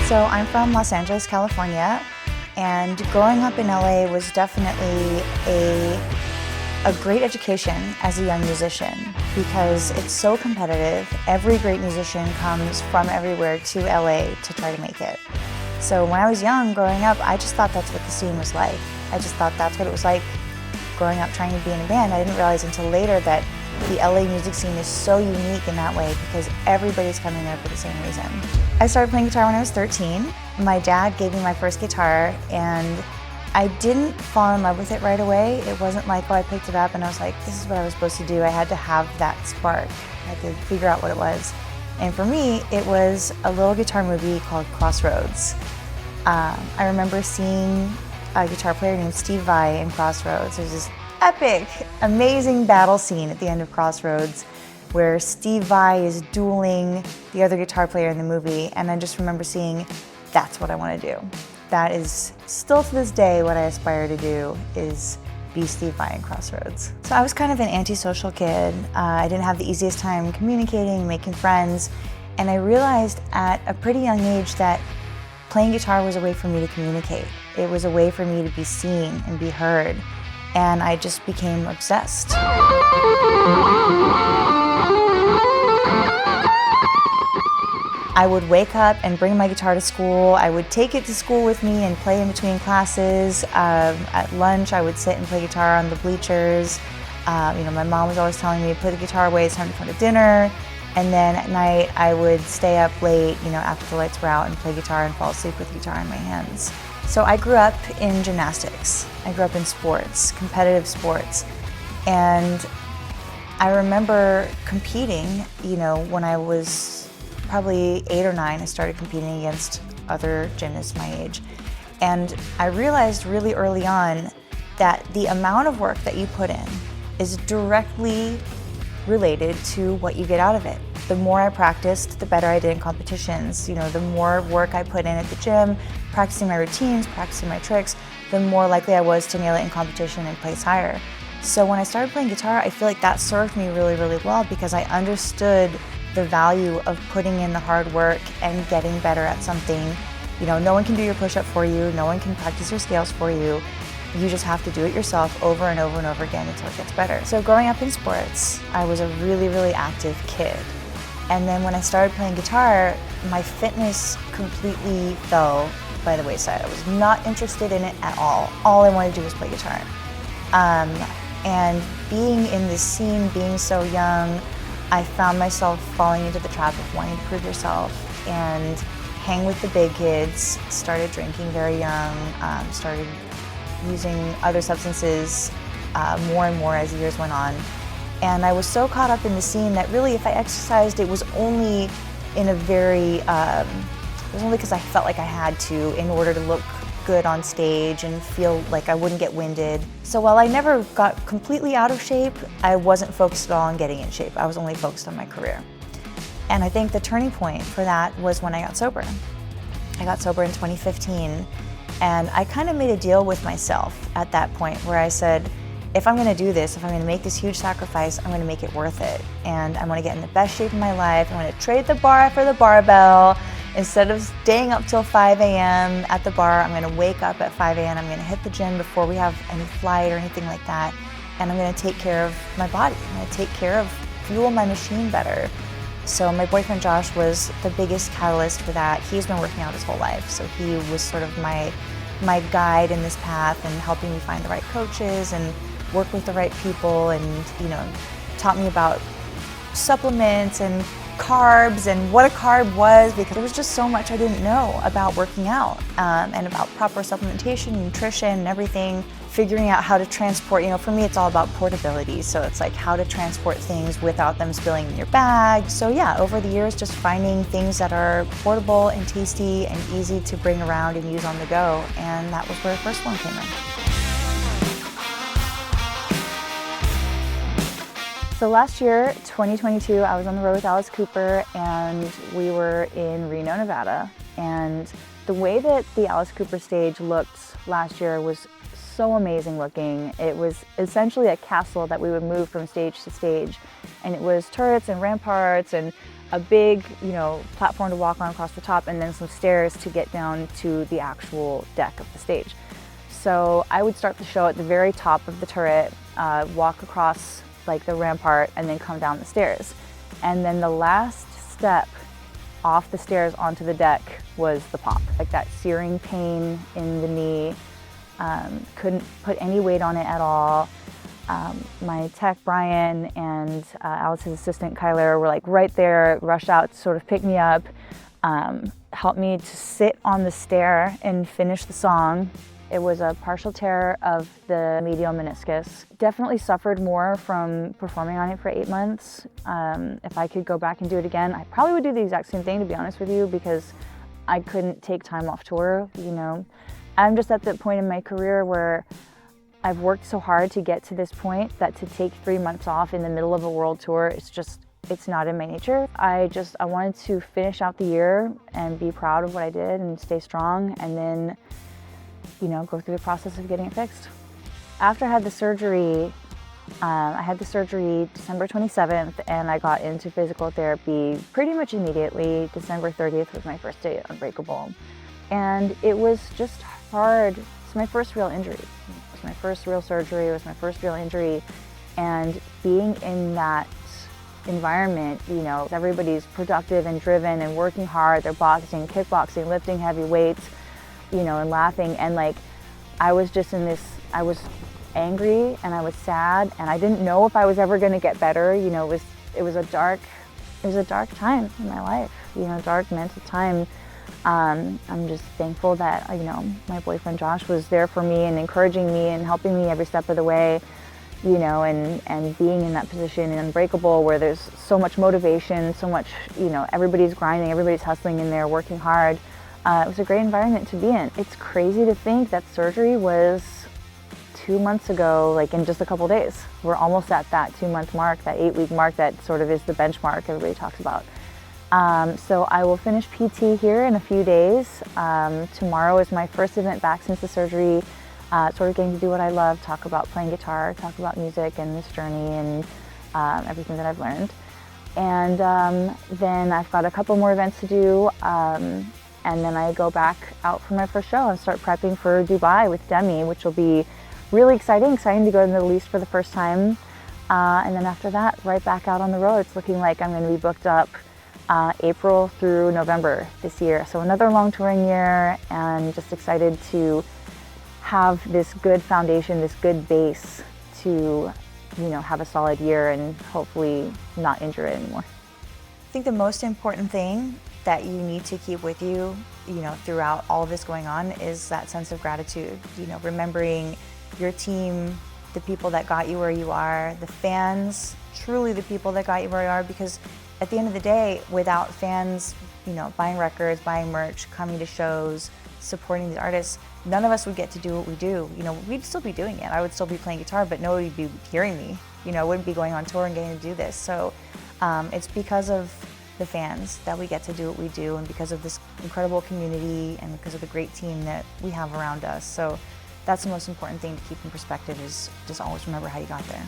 So I'm from Los Angeles, California, and growing up in LA was definitely a great education as a young musician because it's so competitive. Every great musician comes from everywhere to LA to try to make it. So when I was young, growing up, I just thought that's what the scene was like. I just thought that's what it was like growing up trying to be in a band. I didn't realize until later that the LA music scene is so unique in that way because everybody's coming there for the same reason. I started playing guitar when I was 13. My dad gave me my first guitar and I didn't fall in love with it right away. It wasn't like, oh, I picked it up and I was like, this is what I was supposed to do. I had to have that spark. I had to figure out what it was. And for me, it was a little guitar movie called Crossroads. I remember seeing a guitar player named Steve Vai in Crossroads. There's this epic, amazing battle scene at the end of Crossroads where Steve Vai is dueling the other guitar player in the movie, and I just remember seeing, that's what I want to do. That is still to this day what I aspire to do, is be Steve Vai in Crossroads. So I was kind of an antisocial kid. I didn't have the easiest time communicating, making friends, and I realized at a pretty young age that playing guitar was a way for me to communicate. It was a way for me to be seen and be heard, and I just became obsessed. I would wake up and bring my guitar to school. I would take it to school with me and play in between classes. At lunch, I would sit and play guitar on the bleachers. My mom was always telling me to put the guitar away, it's time to go to dinner. And then at night, I would stay up late, after the lights were out and play guitar and fall asleep with the guitar in my hands. So I grew up in gymnastics. I grew up in sports, competitive sports. And I remember competing, when I was probably 8 or 9, I started competing against other gymnasts my age. And I realized really early on that the amount of work that you put in is directly related to what you get out of it. The more I practiced, the better I did in competitions. The more work I put in at the gym, practicing my routines, practicing my tricks, the more likely I was to nail it in competition and place higher. So when I started playing guitar, I feel like that served me really, really well because I understood the value of putting in the hard work and getting better at something. No one can do your push-up for you, no one can practice your scales for you. You just have to do it yourself over and over and over again until it gets better. So growing up in sports, I was a really, really active kid. And then when I started playing guitar, my fitness completely fell by the wayside. I was not interested in it at all. All I wanted to do was play guitar. And being in this scene, being so young, I found myself falling into the trap of wanting to prove yourself and hang with the big kids, started drinking very young, started using other substances more and more as the years went on. And I was so caught up in the scene that really if I exercised, it was only in a very, it was only because I felt like I had to in order to look good on stage and feel like I wouldn't get winded. So while I never got completely out of shape, I wasn't focused at all on getting in shape. I was only focused on my career. And I think the turning point for that was when I got sober. I got sober in 2015, and I kind of made a deal with myself at that point where I said, if I'm gonna do this, if I'm gonna make this huge sacrifice, I'm gonna make it worth it. And I'm gonna get in the best shape of my life. I'm gonna trade the bar for the barbell. Instead of staying up till 5 a.m. at the bar, I'm gonna wake up at 5 a.m. I'm gonna hit the gym before we have any flight or anything like that. And I'm gonna take care of my body. I'm gonna take care of, fuel my machine better. So my boyfriend Josh was the biggest catalyst for that. He's been working out his whole life. So he was sort of my guide in this path and helping me find the right coaches and work with the right people and, taught me about supplements and carbs and what a carb was because there was just so much I didn't know about working out and about proper supplementation, nutrition and everything, figuring out how to transport, for me it's all about portability, so it's like how to transport things without them spilling in your bag. So yeah, over the years just finding things that are portable and tasty and easy to bring around and use on the go, and that was where the first one came in. So last year, 2022, I was on the road with Alice Cooper and we were in Reno, Nevada. And the way that the Alice Cooper stage looked last year was so amazing looking. It was essentially a castle that we would move from stage to stage. And it was turrets and ramparts and a big, platform to walk on across the top, and then some stairs to get down to the actual deck of the stage. So I would start the show at the very top of the turret, walk across like the rampart, and then come down the stairs. And then the last step off the stairs onto the deck was the pop. Like that searing pain in the knee, couldn't put any weight on it at all. My tech, Brian, and Alice's assistant, Kyler, were like right there, rushed out to sort of pick me up, helped me to sit on the stair and finish the song. It was a partial tear of the medial meniscus. Definitely suffered more from performing on it for 8 months. If I could go back and do it again, I probably would do the exact same thing, to be honest with you, because I couldn't take time off tour, I'm just at the point in my career where I've worked so hard to get to this point that to take 3 months off in the middle of a world tour, it's not in my nature. I wanted to finish out the year and be proud of what I did and stay strong, and then go through the process of getting it fixed. After I had the surgery, December 27th, and I got into physical therapy pretty much immediately. December 30th was my first day at Unbreakable. And it was just hard. It's my first real injury. It was my first real surgery. It was my first real injury. And being in that environment, everybody's productive and driven and working hard. They're boxing, kickboxing, lifting heavy weights, and laughing. And I was just I was angry and I was sad, and I didn't know if I was ever going to get better. It was a dark time in my life, dark mental time. I'm just thankful that, my boyfriend Josh was there for me and encouraging me and helping me every step of the way, and being in that position in Unbreakable where there's so much motivation, so much, everybody's grinding, everybody's hustling in there, working hard. It was a great environment to be in. It's crazy to think that surgery was 2 months ago, in just a couple days. We're almost at that 2-month mark, that 8-week mark that sort of is the benchmark everybody talks about. So I will finish PT here in a few days. Tomorrow is my first event back since the surgery, sort of getting to do what I love, talk about playing guitar, talk about music and this journey and everything that I've learned. And then I've got a couple more events to do. And then I go back out for my first show and start prepping for Dubai with Demi, which will be really exciting to go to the Middle East for the first time. And then after that, right back out on the road. It's looking like I'm going to be booked up April through November this year. So another long touring year, and just excited to have this good foundation, this good base to, have a solid year and hopefully not injure it anymore. I think the most important thing that you need to keep with you, throughout all of this going on is that sense of gratitude, remembering your team, the people that got you where you are, the fans, truly the people that got you where you are, because at the end of the day, without fans, buying records, buying merch, coming to shows, supporting these artists, none of us would get to do what we do. We'd still be doing it. I would still be playing guitar, but nobody would be hearing me. Wouldn't be going on tour and getting to do this. So it's because of the fans that we get to do what we do, and because of this incredible community and because of the great team that we have around us. So that's the most important thing to keep in perspective, is just always remember how you got there.